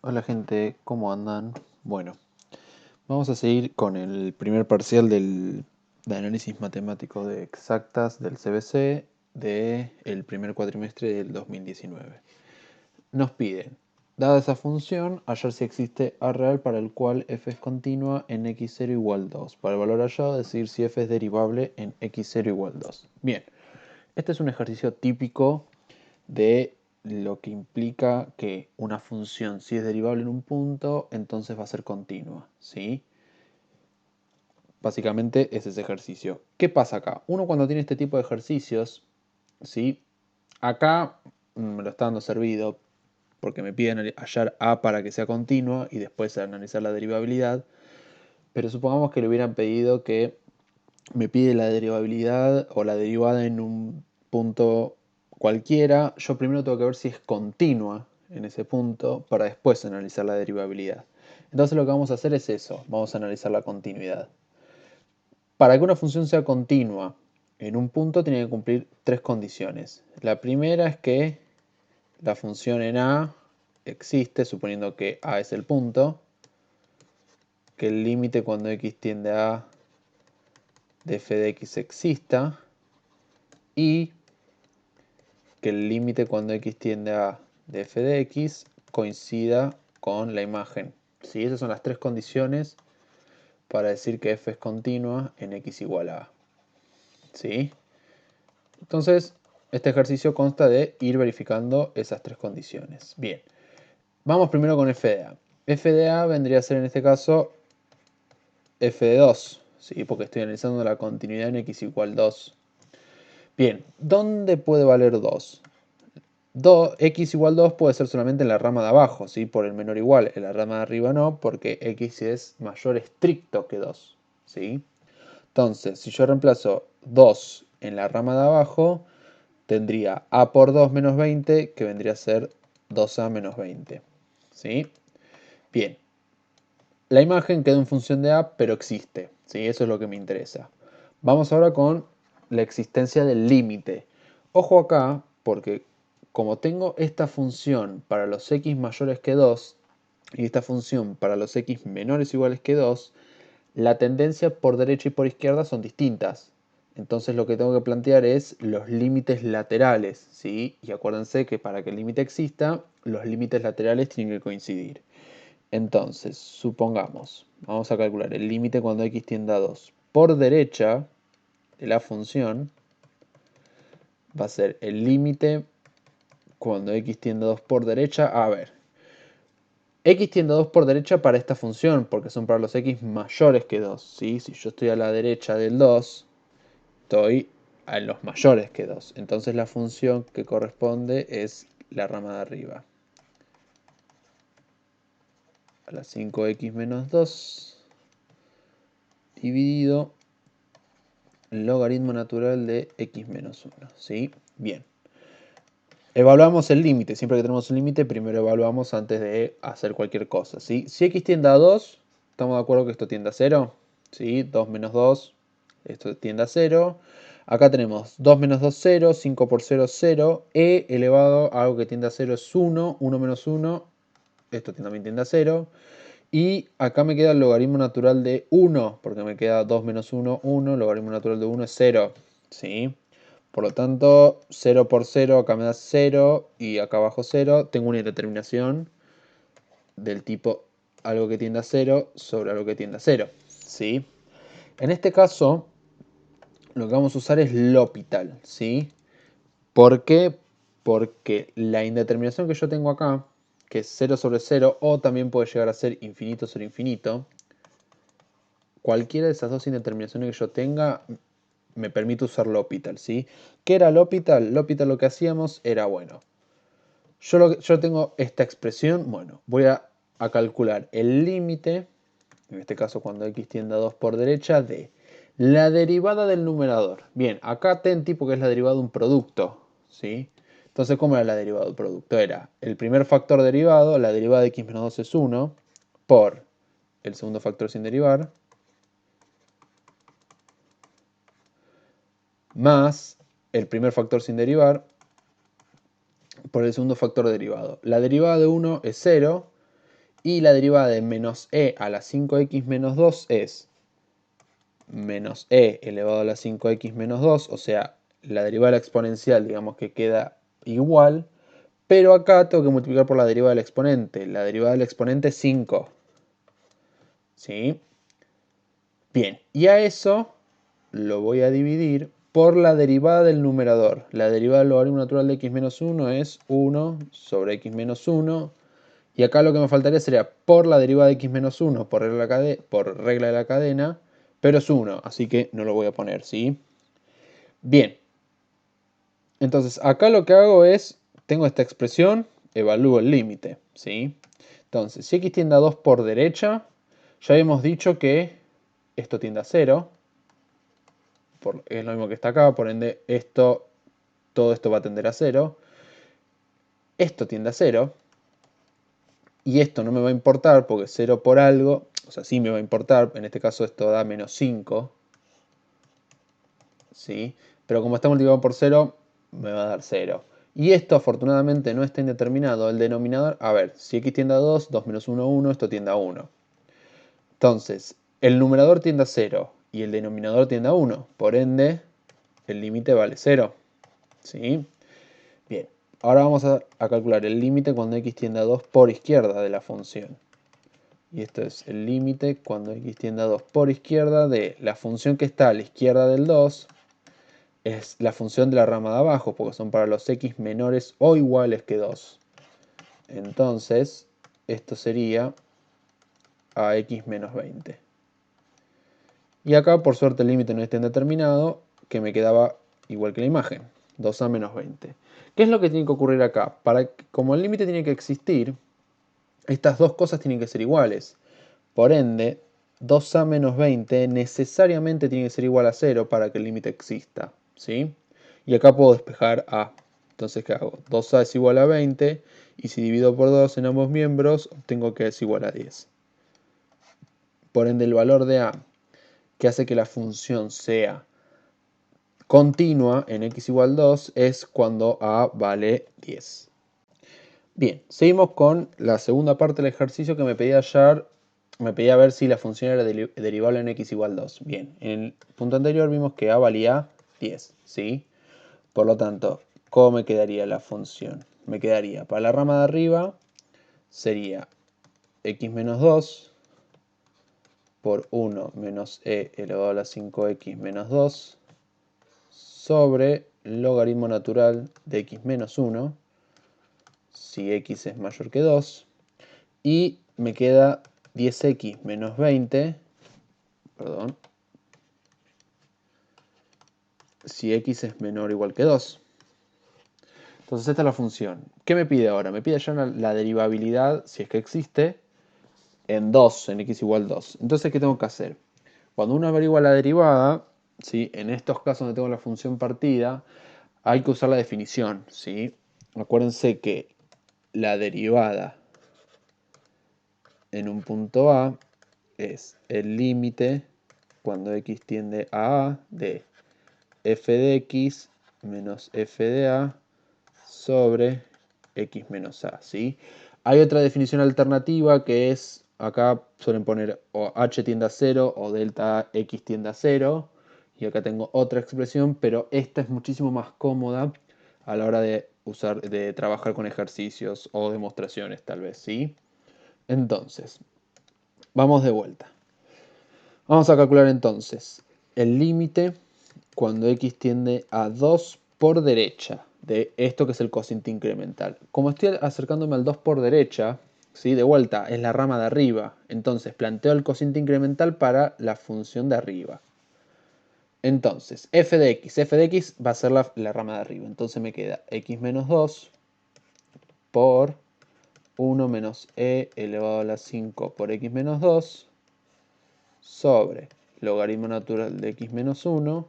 Hola gente, ¿cómo andan? Bueno, vamos a seguir con el primer parcial de análisis matemático de exactas del CBC del primer cuatrimestre del 2019. Nos piden, dada esa función, hallar si existe A real para el cual f es continua en x0 igual 2. Para el valor hallado, decir si f es derivable en x0 igual 2. Bien, este es un ejercicio típico de lo que implica que una función, si es derivable en un punto, entonces va a ser continua, ¿sí? Básicamente es ese ejercicio. ¿Qué pasa acá? Uno cuando tiene este tipo de ejercicios, ¿sí? Acá me lo está dando servido porque me piden hallar A para que sea continua y después analizar la derivabilidad. Pero supongamos que le hubieran pedido que me pide la derivabilidad o la derivada en un punto cualquiera, yo primero tengo que ver si es continua en ese punto para después analizar la derivabilidad. Entonces lo que vamos a hacer es eso, vamos a analizar la continuidad. Para que una función sea continua en un punto tiene que cumplir tres condiciones. La primera es que la función en A existe, suponiendo que A es el punto, que el límite cuando x tiende a A de f de x exista y que el límite cuando x tiende a de f de x coincida con la imagen. ¿Sí? Esas son las tres condiciones para decir que f es continua en x igual a a. ¿Sí? Entonces, este ejercicio consta de ir verificando esas tres condiciones. Bien, vamos primero con f de a. F de a vendría a ser en este caso f de 2, ¿sí? Porque estoy analizando la continuidad en x igual 2. Bien, ¿dónde puede valer 2? X igual 2 puede ser solamente en la rama de abajo, ¿sí? Por el menor igual. En la rama de arriba no, porque x es mayor estricto que 2. ¿Sí? Entonces, si yo reemplazo 2 en la rama de abajo, tendría a por 2 menos 20, que vendría a ser 2a menos 20. ¿Sí? Bien. La imagen queda en función de a, pero existe. ¿Sí? Eso es lo que me interesa. Vamos ahora con la existencia del límite. Ojo acá, porque como tengo esta función para los x mayores que 2 y esta función para los x menores o iguales que 2, la tendencia por derecha y por izquierda son distintas. Entonces lo que tengo que plantear es los límites laterales, ¿sí? Y acuérdense que para que el límite exista, los límites laterales tienen que coincidir. Entonces, supongamos, vamos a calcular el límite cuando x tiende a 2. Por derecha de la función va a ser el límite cuando x tiende a 2 por derecha. A ver, x tiende a 2 por derecha para esta función, porque son para los x mayores que 2. ¿Sí? Si yo estoy a la derecha del 2, estoy a los mayores que 2. Entonces la función que corresponde es la rama de arriba. A la 5x menos 2 dividido el logaritmo natural de x menos 1. ¿Sí? Bien. Evaluamos el límite. Siempre que tenemos un límite, primero evaluamos antes de hacer cualquier cosa. ¿Sí? Si x tiende a 2, ¿estamos de acuerdo que esto tiende a 0? ¿Sí? 2 menos 2, esto tiende a 0. Acá tenemos 2 menos 2, 0, 5 por 0, 0. E elevado a algo que tiende a 0 es 1, 1 menos 1, esto también tiende a 0. Y acá me queda el logaritmo natural de 1, porque me queda 2 menos 1, 1, el logaritmo natural de 1 es 0. ¿Sí? Por lo tanto, 0 por 0 acá me da 0 y acá abajo 0. Tengo una indeterminación del tipo algo que tiende a 0 sobre algo que tiende a 0. ¿Sí? En este caso, lo que vamos a usar es L'Hopital. ¿Sí? ¿Por qué? Porque la indeterminación que yo tengo acá, que es 0 sobre 0, o también puede llegar a ser infinito sobre infinito, cualquiera de esas dos indeterminaciones que yo tenga me permite usar L'Hopital, ¿sí? ¿Qué era L'Hopital? L'Hopital lo que hacíamos era, bueno, yo tengo esta expresión, bueno, voy a calcular el límite, en este caso cuando x tiende a 2 por derecha, de la derivada del numerador. Bien, acá ten tipo que es la derivada de un producto, ¿sí? Entonces, ¿cómo era la derivada del producto? Era el primer factor derivado, la derivada de x menos 2 es 1, por el segundo factor sin derivar, más el primer factor sin derivar por el segundo factor derivado. La derivada de 1 es 0 Y la derivada de menos e a la 5x menos 2 es menos e elevado a la 5x menos 2, o sea, la derivada de la exponencial, digamos que queda igual, pero acá tengo que multiplicar por la derivada del exponente. La derivada del exponente es 5. ¿Sí? Bien, y a eso lo voy a dividir por la derivada del numerador. La derivada del logaritmo natural de x menos 1 es 1 sobre x menos 1. Y acá lo que me faltaría sería por la derivada de x menos 1 por regla de la cadena, pero es 1, así que no lo voy a poner, ¿sí? Bien, entonces acá lo que hago es, tengo esta expresión, evalúo el límite, ¿sí? Entonces, si x tiende a 2 por derecha, ya habíamos dicho que esto tiende a 0, es lo mismo que está acá, por ende todo esto va a tender a 0. Esto tiende a 0, y esto no me va a importar porque 0 por algo, o sea, sí me va a importar, en este caso esto da menos 5, ¿sí? Pero como está multiplicado por 0, me va a dar 0. Y esto afortunadamente no está indeterminado. El denominador, a ver, si x tiende a 2, 2 menos 1, 1, esto tiende a 1. Entonces, el numerador tiende a 0 y el denominador tiende a 1. Por ende, el límite vale 0. ¿Sí? Bien, ahora vamos a calcular el límite cuando x tiende a 2 por izquierda de la función. Y esto es el límite cuando x tiende a 2 por izquierda de la función que está a la izquierda del 2. Es la función de la rama de abajo, porque son para los x menores o iguales que 2. Entonces, esto sería a x menos 20. Y acá, por suerte, el límite no está indeterminado, que me quedaba igual que la imagen, 2a menos 20. ¿Qué es lo que tiene que ocurrir acá? Como el límite tiene que existir, estas dos cosas tienen que ser iguales. Por ende, 2a menos 20 necesariamente tiene que ser igual a 0 para que el límite exista, ¿sí? Y acá puedo despejar a. Entonces, ¿qué hago? 2a es igual a 20, y si divido por 2 en ambos miembros, obtengo que es igual a 10. Por ende, el valor de a, que hace que la función sea continua en x igual 2, es cuando a vale 10. Bien, seguimos con la segunda parte del ejercicio que me pedía ver si la función era derivable en x igual 2. Bien, en el punto anterior vimos que a valía 10, ¿sí? Por lo tanto, ¿cómo me quedaría la función? Me quedaría, para la rama de arriba, sería x menos 2 por 1 menos e elevado a la 5x menos 2 sobre logaritmo natural de x menos 1, si x es mayor que 2, y me queda 10x menos 20, perdón, si x es menor o igual que 2. Entonces esta es la función. ¿Qué me pide ahora? Me pide ya la derivabilidad, si es que existe, en 2, en x igual 2. Entonces, ¿qué tengo que hacer? Cuando uno averigua la derivada, ¿sí? En estos casos donde tengo la función partida, hay que usar la definición, ¿sí? Acuérdense que la derivada en un punto A es el límite cuando x tiende a de f de x menos f de a sobre x menos a, ¿sí? Hay otra definición alternativa que es, acá suelen poner o h tiende a 0 o delta x tiende a 0, y acá tengo otra expresión, pero esta es muchísimo más cómoda a la hora de trabajar con ejercicios o demostraciones tal vez, ¿sí? Entonces, vamos de vuelta. Vamos a calcular entonces el límite cuando x tiende a 2 por derecha de esto que es el cociente incremental. Como estoy acercándome al 2 por derecha, ¿sí? De vuelta, es la rama de arriba. Entonces planteo el cociente incremental para la función de arriba. Entonces, f de x va a ser la rama de arriba. Entonces me queda x menos 2 por 1 menos e elevado a la 5 por x menos 2 sobre logaritmo natural de x menos 1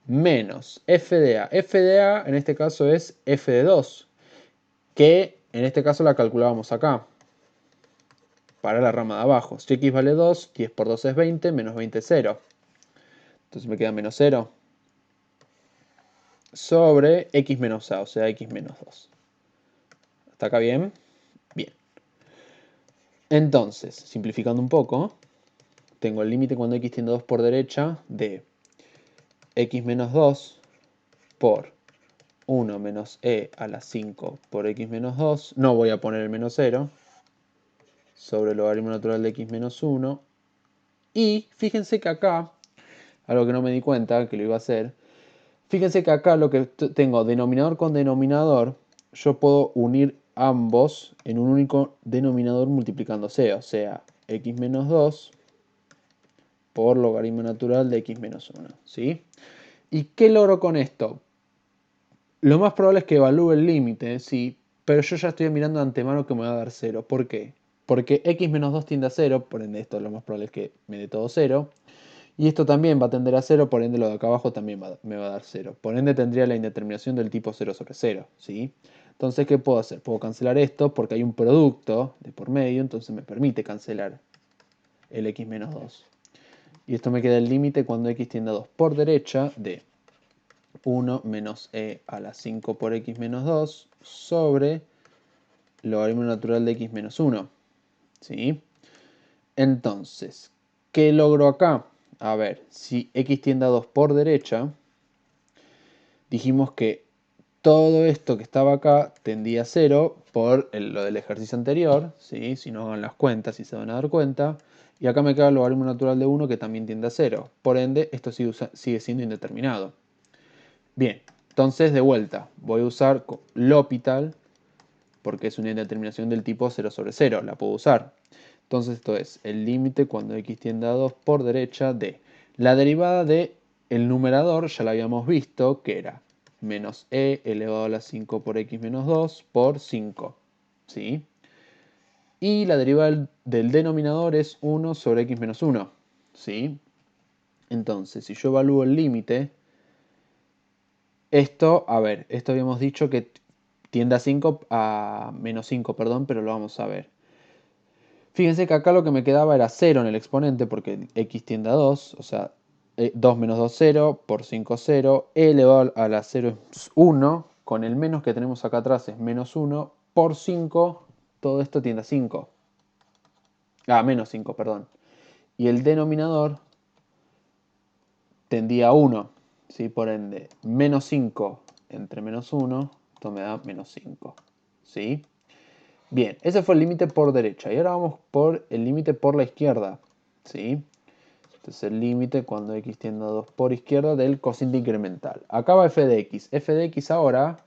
menos f de a. F de a en este caso es f de 2, que en este caso la calculábamos acá, para la rama de abajo. Si x vale 2, 10 por 2 es 20, menos 20 es 0. Entonces me queda menos 0 sobre x menos a, o sea, x menos 2. ¿Hasta acá bien? Bien. Entonces, simplificando un poco, tengo el límite cuando x tiende a 2 por derecha de x menos 2 por 1 menos e a la 5 por x menos 2. No voy a poner el menos 0. Sobre el logaritmo natural de x menos 1. Y fíjense que acá, algo que no me di cuenta que lo iba a hacer, fíjense que acá lo que tengo denominador con denominador, yo puedo unir ambos en un único denominador multiplicándose, o sea, x menos 2 por logaritmo natural de x menos 1, ¿sí? ¿Y qué logro con esto? Lo más probable es que evalúe el límite, sí, pero yo ya estoy mirando de antemano que me va a dar 0. ¿Por qué? Porque x menos 2 tiende a 0, por ende esto lo más probable es que me dé todo 0. Y esto también va a tender a 0, por ende lo de acá abajo también me va a dar 0. Por ende tendría la indeterminación del tipo 0 sobre 0, ¿sí? Entonces, ¿qué puedo hacer? Puedo cancelar esto porque hay un producto de por medio, entonces me permite cancelar el x menos 2. Y esto me queda el límite cuando x tiende a 2 por derecha de 1 menos e a la 5 por x menos 2 sobre logaritmo natural de x menos 1. ¿Sí? Entonces, ¿qué logro acá? A ver, si x tiende a 2 por derecha, dijimos que todo esto que estaba acá tendía a 0 por lo del ejercicio anterior, ¿sí? Si no hagan las cuentas y se van a dar cuenta. Y acá me queda el logaritmo natural de 1 que también tiende a 0. Por ende, esto sigue siendo indeterminado. Bien, entonces de vuelta, voy a usar L'Hopital porque es una indeterminación del tipo 0 sobre 0, la puedo usar. Entonces esto es el límite cuando x tiende a 2 por derecha de la derivada de el numerador, ya la habíamos visto, que era menos e elevado a la 5 por x menos 2 por 5. ¿Sí? Y la derivada del denominador es 1 sobre x menos 1. ¿Sí? Entonces, si yo evalúo el límite, esto, a ver, esto habíamos dicho que tiende a menos 5, perdón, pero lo vamos a ver. Fíjense que acá lo que me quedaba era 0 en el exponente porque x tiende a 2, o sea, 2 menos 2, 0, por 5, 0, e elevado a la 0 es 1, con el menos que tenemos acá atrás es menos 1, por 5, todo esto tiende a 5. Menos 5, perdón. Y el denominador tendía a 1, ¿sí? Por ende, menos 5 entre menos 1, esto me da menos 5, ¿sí? Bien, ese fue el límite por derecha. Y ahora vamos por el límite por la izquierda, ¿sí? Este es el límite cuando x tiende a 2 por izquierda del cociente incremental. Acá va f de x. F de x ahora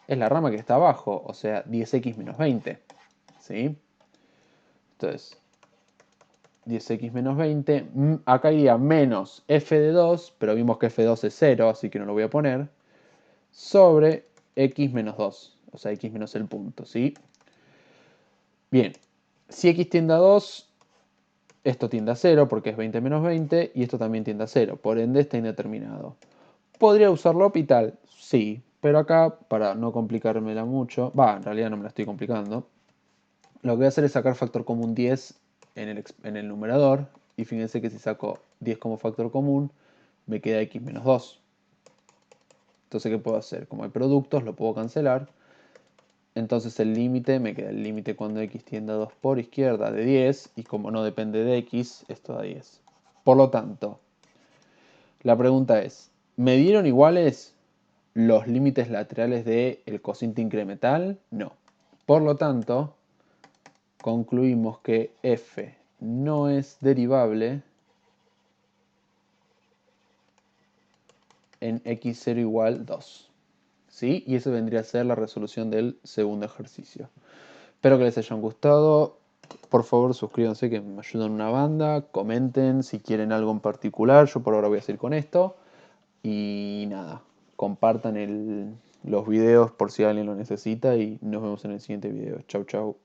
es la rama que está abajo, o sea, 10x menos 20, ¿sí? Entonces, 10x menos 20, acá iría menos f de 2, pero vimos que f de 2 es 0, así que no lo voy a poner, sobre x menos 2, o sea, x menos el punto, ¿sí? Bien, si x tiende a 2, esto tiende a 0 porque es 20 menos 20 y esto también tiende a 0, por ende está indeterminado. ¿Podría usar L'Hopital? Sí, pero acá, para no complicármela mucho, en realidad no me la estoy complicando, lo que voy a hacer es sacar factor común 10 en el numerador, y fíjense que si saco 10 como factor común, me queda x menos 2. Entonces, ¿qué puedo hacer? Como hay productos, lo puedo cancelar. Entonces el límite, me queda el límite cuando x tiende a 2 por izquierda de 10, y como no depende de x, esto da 10. Por lo tanto, la pregunta es, ¿me dieron iguales los límites laterales del cociente incremental? No. Por lo tanto, concluimos que f no es derivable en x0 igual 2. ¿Sí? Y eso vendría a ser la resolución del segundo ejercicio. Espero que les hayan gustado. Por favor, suscríbanse que me ayudan una banda. Comenten si quieren algo en particular. Yo por ahora voy a seguir con esto. Y nada, compartan los videos por si alguien lo necesita. Y nos vemos en el siguiente video. Chau, chau.